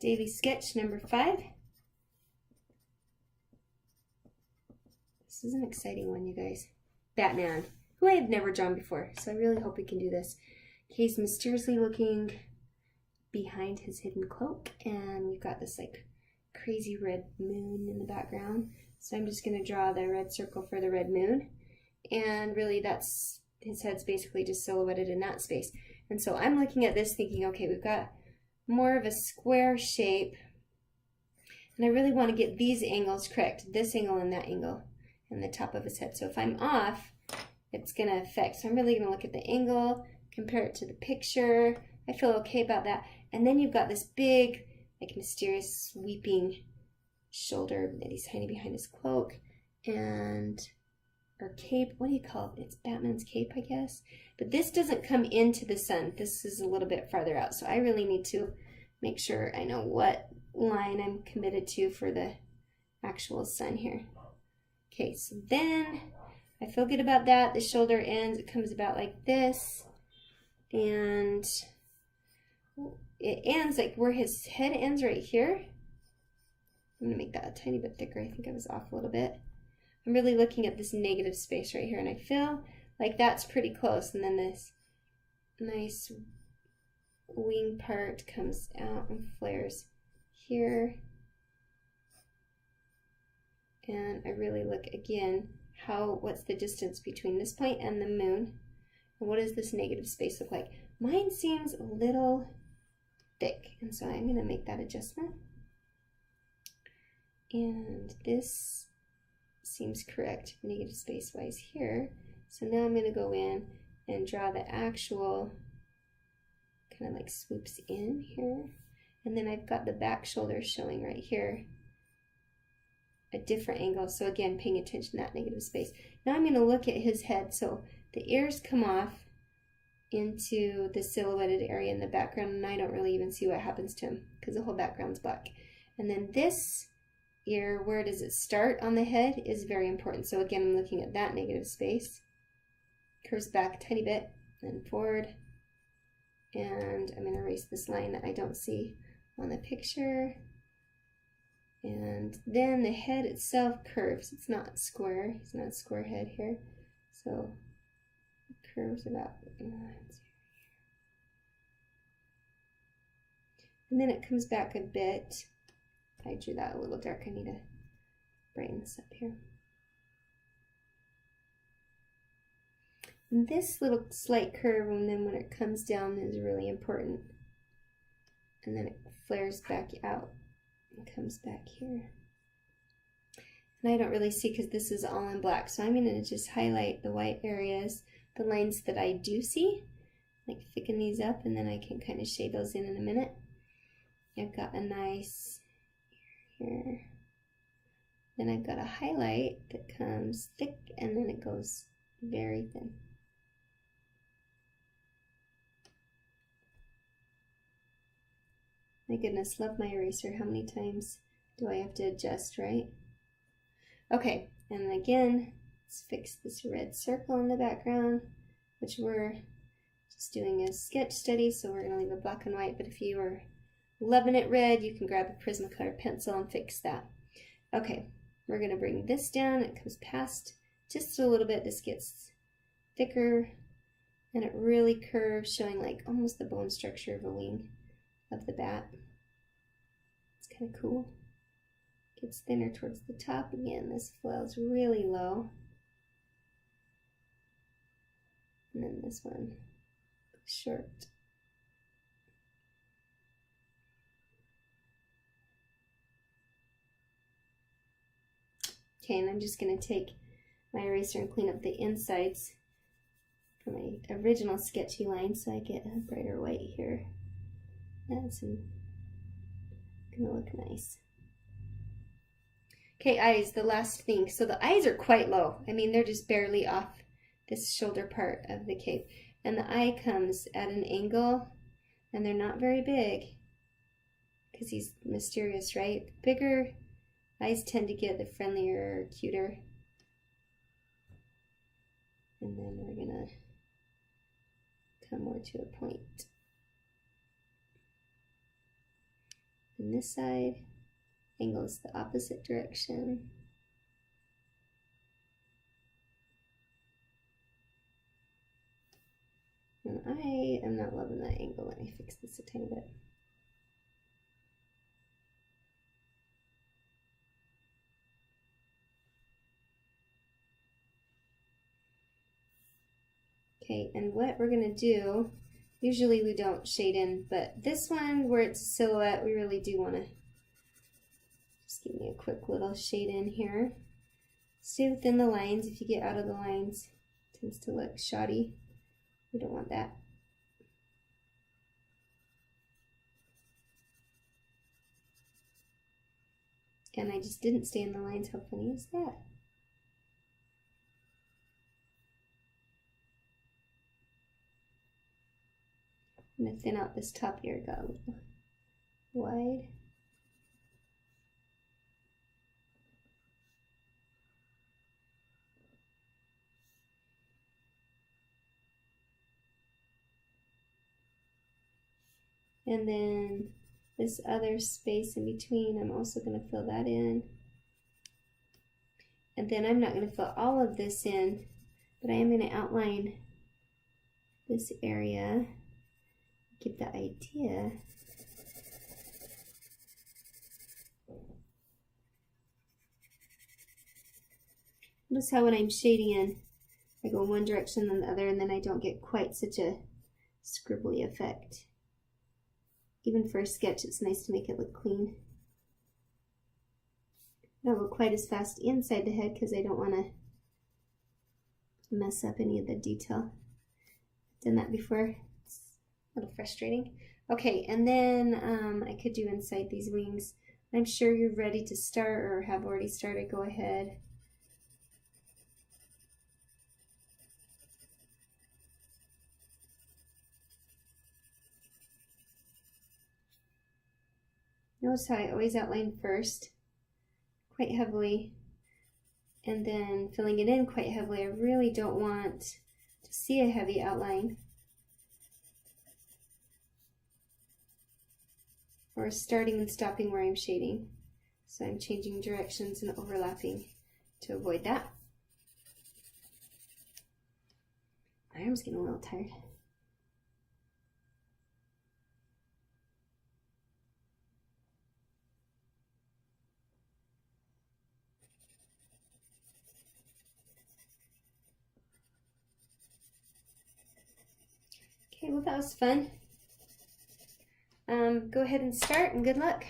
Daily sketch number 5. This is an exciting one, you guys. Batman, who I have never drawn before, so I really hope we can do this. Okay, he's mysteriously looking behind his hidden cloak, and we've got this like crazy red moon in the background. So I'm just going to draw the red circle for the red moon, and really that's his head's basically just silhouetted in that space. And so I'm looking at this thinking, okay, we've got more of a square shape, and I really want to get these angles correct, this angle and that angle, and the top of his head. So if I'm off, it's going to affect. So I'm really going to look at the angle, compare it to the picture. I feel okay about that. And then you've got this big, like mysterious sweeping shoulder that he's hiding behind his cloak, and or cape. What do you call it? It's Batman's cape, I guess. But this doesn't come into the sun. This is a little bit farther out. So I really need to make sure I know what line I'm committed to for the actual sun here. Okay, so then I feel good about that. The shoulder ends, it comes about like this, and it ends like where his head ends right here. I'm gonna make that a tiny bit thicker. I think I was off a little bit. I'm really looking at this negative space right here, and I feel like that's pretty close. And then this nice wing part comes out and flares here. And I really look again, what's the distance between this point and the moon? And what does this negative space look like? Mine seems a little thick, and so I'm gonna make that adjustment. And this seems correct, negative space wise here. So now I'm gonna go in and draw the actual, kind of like swoops in here. And then I've got the back shoulder showing right here, a different angle. So again, paying attention to that negative space. Now I'm gonna look at his head. So the ears come off into the silhouetted area in the background, and I don't really even see what happens to him because the whole background's black. And then this ear, where does it start on the head, is very important. So again, I'm looking at that negative space. Curves back a tiny bit, then forward. And I'm going to erase this line that I don't see on the picture. And then the head itself curves. It's not square. It's not a square head here. So it curves about. And then it comes back a bit. I drew that a little dark. I need to brighten this up here. And this little slight curve, and then when it comes down, is really important. And then it flares back out and comes back here. And I don't really see because this is all in black. So I'm going to just highlight the white areas, the lines that I do see, like thicken these up, and then I can kind of shade those in a minute. I've got a nice here. Then I've got a highlight that comes thick, and then it goes very thin. My goodness, love my eraser. How many times do I have to adjust, right? Okay, and again, let's fix this red circle in the background, which we're just doing a sketch study, so we're going to leave it black and white, but if you are loving it red, you can grab a Prismacolor pencil and fix that. Okay, we're going to bring this down. It comes past just a little bit. This gets thicker, and it really curves, showing like almost the bone structure of a wing of the bat. It's kind of cool. Gets thinner towards the top. Again, this flail's really low. And then this one short. Okay, and I'm just going to take my eraser and clean up the insides for my original sketchy line so I get a brighter white here. That's going to look nice. Okay, eyes, the last thing. So the eyes are quite low. I mean, they're just barely off this shoulder part of the cape. And the eye comes at an angle, and they're not very big because he's mysterious, right? Bigger eyes tend to get the friendlier, cuter. And then we're going to come more to a point. And this side angles the opposite direction. And I am not loving that angle. Let me fix this a tiny bit. Okay, and what we're gonna do, usually we don't shade in, but this one where it's a silhouette, we really do wanna just give me a quick little shade in here. Stay within the lines. If you get out of the lines, it tends to look shoddy. We don't want that. And I just didn't stay in the lines. How funny is that? I'm going to thin out this top ear, got a little wide. And then this other space in between, I'm also going to fill that in. And then I'm not going to fill all of this in, but I am going to outline this area, give the idea. Notice how when I'm shading in, I go one direction then the other, and then I don't get quite such a scribbly effect. Even for a sketch, it's nice to make it look clean. I don't go quite as fast inside the head because I don't want to mess up any of the detail. I've done that before. It's a little frustrating. Okay, and then I could do inside these wings. I'm sure you're ready to start or have already started. Go ahead. Notice how I always outline first, quite heavily, and then filling it in quite heavily. I really don't want to see a heavy outline or starting and stopping where I'm shading. So I'm changing directions and overlapping to avoid that. My arm's getting a little tired. Okay, well that was fun. Go ahead and start and good luck.